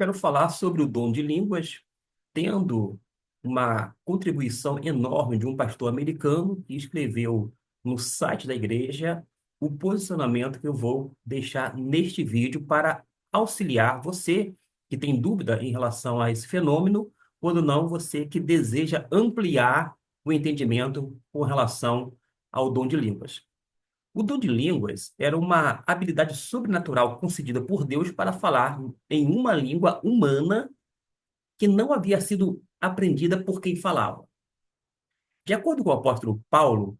Quero falar sobre o dom de línguas, tendo uma contribuição enorme de um pastor americano que escreveu no site da igreja o posicionamento que eu vou deixar neste vídeo para auxiliar você que tem dúvida em relação a esse fenômeno, quando não você que deseja ampliar o entendimento com relação ao dom de línguas. O dom de línguas era uma habilidade sobrenatural concedida por Deus para falar em uma língua humana que não havia sido aprendida por quem falava. De acordo com o apóstolo Paulo,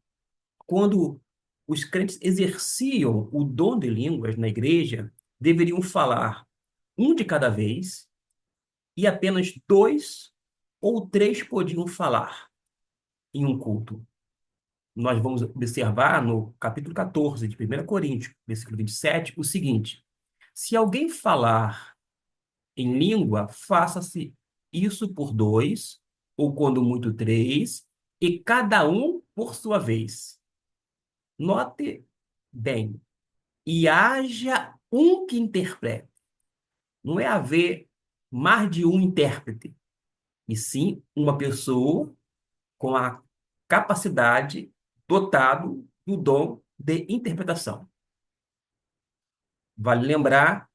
quando os crentes exerciam o dom de línguas na igreja, deveriam falar um de cada vez e apenas dois ou três podiam falar em um culto. Nós vamos observar no capítulo 14 de 1 Coríntios, versículo 27, o seguinte: se alguém falar em língua, faça-se isso por dois, ou quando muito três, e cada um por sua vez. Note bem, e haja um que interprete. Não é haver mais de um intérprete, e sim uma pessoa com a capacidade dotado do dom de interpretação. Vale lembrar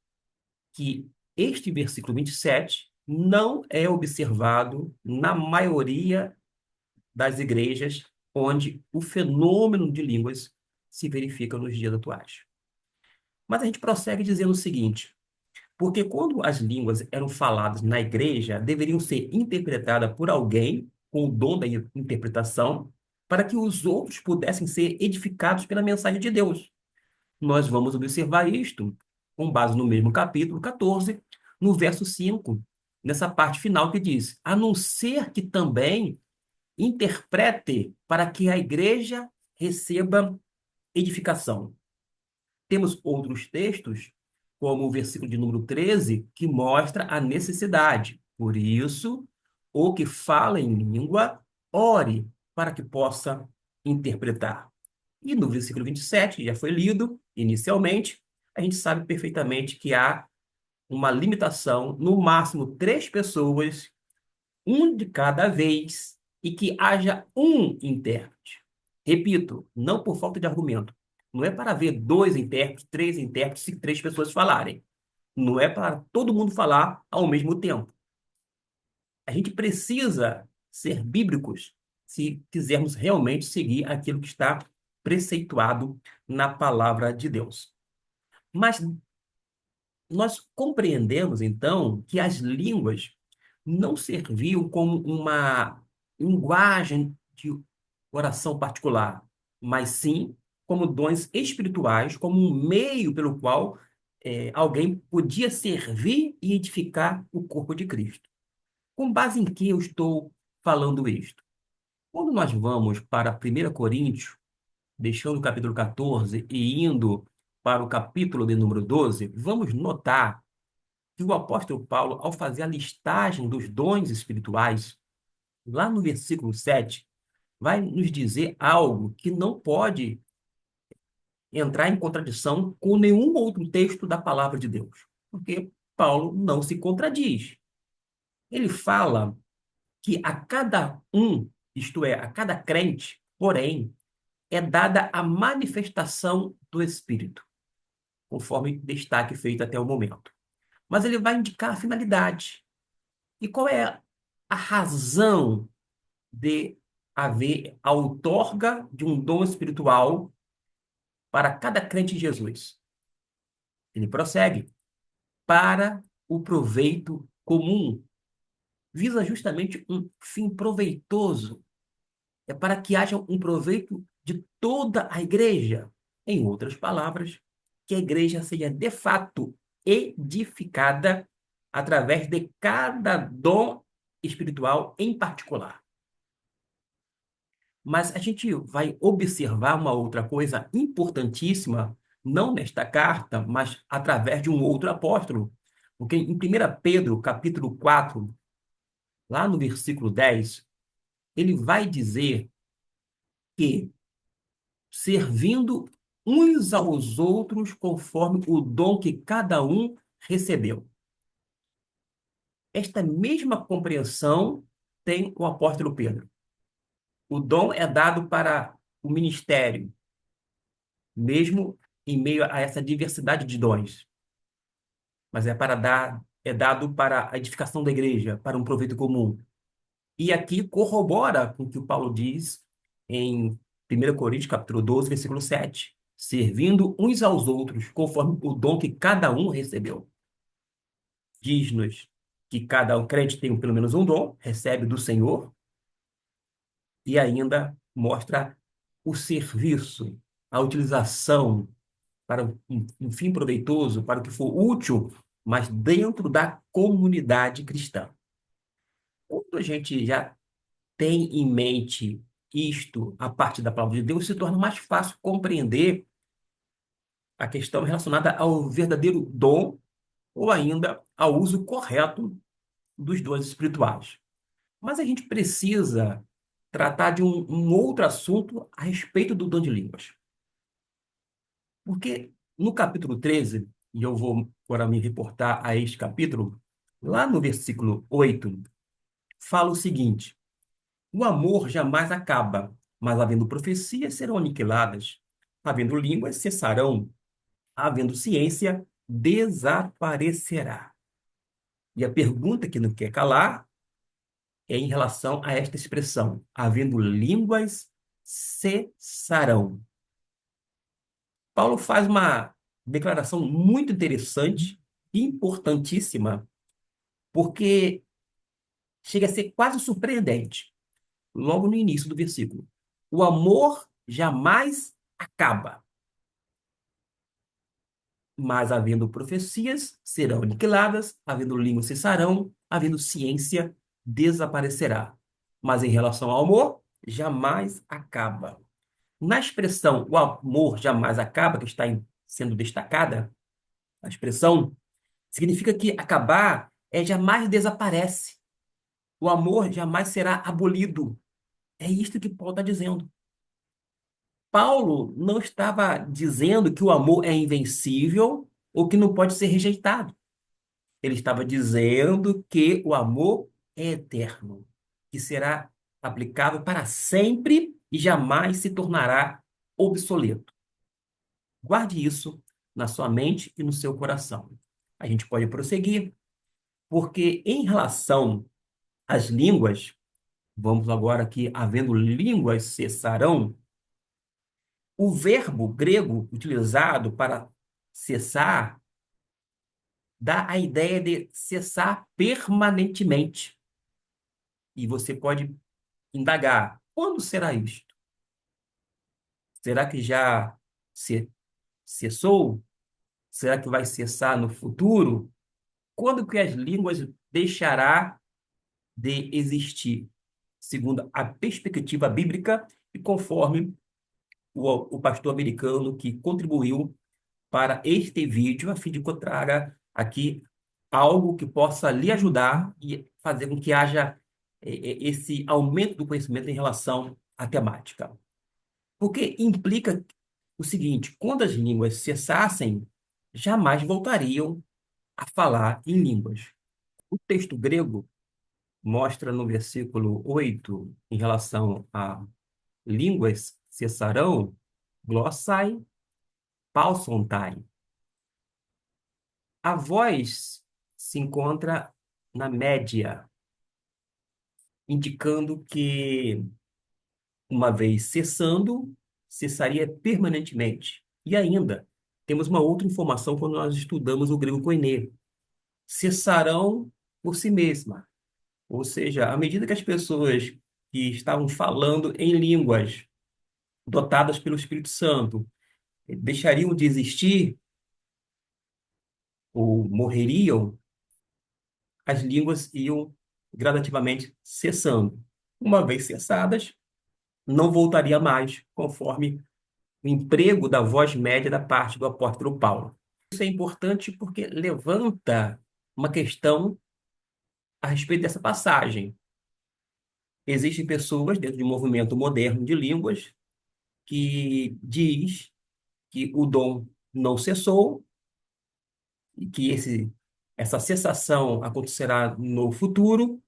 que este versículo 27 não é observado na maioria das igrejas onde o fenômeno de línguas se verifica nos dias atuais. Mas a gente prossegue dizendo o seguinte: porque quando as línguas eram faladas na igreja, deveriam ser interpretadas por alguém com o dom da interpretação, para que os outros pudessem ser edificados pela mensagem de Deus. Nós vamos observar isto com base no mesmo capítulo 14, no verso 5, nessa parte final que diz: a não ser que também interprete para que a igreja receba edificação. Temos outros textos, como o versículo de número 13, que mostra a necessidade. Por isso, o que fala em língua, ore para que possa interpretar. E no versículo 27, que já foi lido inicialmente, a gente sabe perfeitamente que há uma limitação, no máximo três pessoas, um de cada vez, e que haja um intérprete. Repito, não por falta de argumento. Não é para haver dois intérpretes, se três pessoas falarem. Não é para todo mundo falar ao mesmo tempo. A gente precisa ser bíblicos se quisermos realmente seguir aquilo que está preceituado na palavra de Deus. Mas nós compreendemos, então, que as línguas não serviam como uma linguagem de oração particular, mas sim como dons espirituais, como um meio pelo qual alguém podia servir e edificar o corpo de Cristo. Com base em que eu estou falando isto? Quando nós vamos para 1 Coríntios, deixando o capítulo 14 e indo para o capítulo de número 12, vamos notar que o apóstolo Paulo, ao fazer a listagem dos dons espirituais, lá no versículo 7, vai nos dizer algo que não pode entrar em contradição com nenhum outro texto da palavra de Deus, porque Paulo não se contradiz. Ele fala que a cada um, isto é, a cada crente, porém, é dada a manifestação do Espírito, conforme destaque feito até o momento. Mas ele vai indicar a finalidade. E qual é a razão de haver a outorga de um dom espiritual para cada crente em Jesus? Ele prossegue: para o proveito comum. Visa justamente um fim proveitoso. É para que haja um proveito de toda a igreja. Em outras palavras, que a igreja seja de fato edificada através de cada dom espiritual em particular. Mas a gente vai observar uma outra coisa importantíssima, não nesta carta, mas através de um outro apóstolo. Porque em 1 Pedro, capítulo 4, lá no versículo 10, ele vai dizer que servindo uns aos outros conforme o dom que cada um recebeu. Esta mesma compreensão tem o apóstolo Pedro. O dom é dado para o ministério, mesmo em meio a essa diversidade de dons, mas é dado para a edificação da igreja, para um proveito comum. E aqui corrobora com o que o Paulo diz em 1 Coríntios, capítulo 12, versículo 7, servindo uns aos outros, conforme o dom que cada um recebeu. Diz-nos que cada crente tem pelo menos um dom, recebe do Senhor, e ainda mostra o serviço, a utilização para um fim proveitoso, para o que for útil, mas dentro da comunidade cristã. Quando a gente já tem em mente isto, a parte da palavra de Deus, se torna mais fácil compreender a questão relacionada ao verdadeiro dom ou ainda ao uso correto dos dons espirituais. Mas a gente precisa tratar de um outro assunto a respeito do dom de línguas. Porque no capítulo 13, e eu vou agora me reportar a este capítulo, lá no versículo 8, fala o seguinte: o amor jamais acaba, mas havendo profecias serão aniquiladas, havendo línguas cessarão, havendo ciência desaparecerá. E a pergunta que não quer calar é em relação a esta expressão, havendo línguas cessarão. Paulo faz uma declaração muito interessante, importantíssima, porque chega a ser quase surpreendente, logo no início do versículo. O amor jamais acaba, mas havendo profecias, serão aniquiladas, havendo línguas cessarão, havendo ciência, desaparecerá. Mas em relação ao amor, jamais acaba. Na expressão o amor jamais acaba, que está sendo destacada, a expressão significa que acabar jamais desaparece. O amor jamais será abolido. É isto que Paulo está dizendo. Paulo não estava dizendo que o amor é invencível ou que não pode ser rejeitado. Ele estava dizendo que o amor é eterno, que será aplicável para sempre e jamais se tornará obsoleto. Guarde isso na sua mente e no seu coração. A gente pode prosseguir, porque em relação às línguas, vamos agora aqui, havendo línguas cessarão, o verbo grego utilizado para cessar dá a ideia de cessar permanentemente. E você pode indagar, quando será isto? Será que já cessou? Será que vai cessar no futuro? Quando que as línguas deixará de existir? Segundo a perspectiva bíblica e conforme o pastor americano que contribuiu para este vídeo, a fim de que eu traga aqui algo que possa lhe ajudar e fazer com que haja esse aumento do conhecimento em relação à temática. Porque implica o seguinte: quando as línguas cessassem, jamais voltariam a falar em línguas. O texto grego mostra no versículo 8, em relação a línguas cessarão, glossai, pausantai. A voz se encontra na média, indicando que, uma vez cessando, cessaria permanentemente. E ainda, temos uma outra informação quando nós estudamos o grego koiné. Cessarão por si mesma. Ou seja, à medida que as pessoas que estavam falando em línguas dotadas pelo Espírito Santo deixariam de existir ou morreriam, as línguas iam gradativamente cessando. Uma vez cessadas, não voltaria mais, conforme o emprego da voz média da parte do apóstolo Paulo. Isso é importante porque levanta uma questão a respeito dessa passagem. Existem pessoas dentro de um movimento moderno de línguas que diz que o dom não cessou e que esse Essa cessação acontecerá no futuro.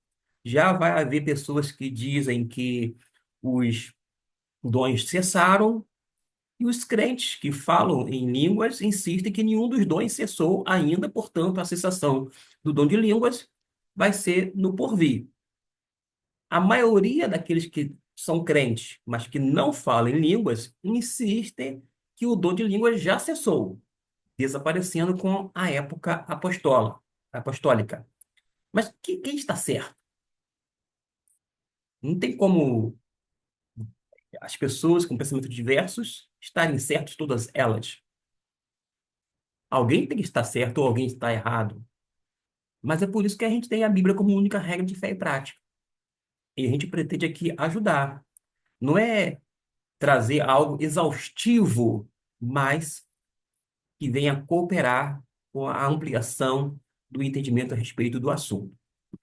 Já vai haver pessoas que dizem que os dons cessaram, e os crentes que falam em línguas insistem que nenhum dos dons cessou ainda, portanto, a cessação do dom de línguas vai ser no porvir. A maioria daqueles que são crentes, mas que não falam em línguas, insistem que o dom de línguas já cessou, desaparecendo com a época apostólica. Mas quem está certo? Não tem como as pessoas com pensamentos diversos estarem certas todas elas. Alguém tem que estar certo ou alguém está errado. Mas é por isso que a gente tem a Bíblia como única regra de fé e prática. E a gente pretende aqui ajudar. Não é trazer algo exaustivo, mas que venha cooperar com a ampliação do entendimento a respeito do assunto.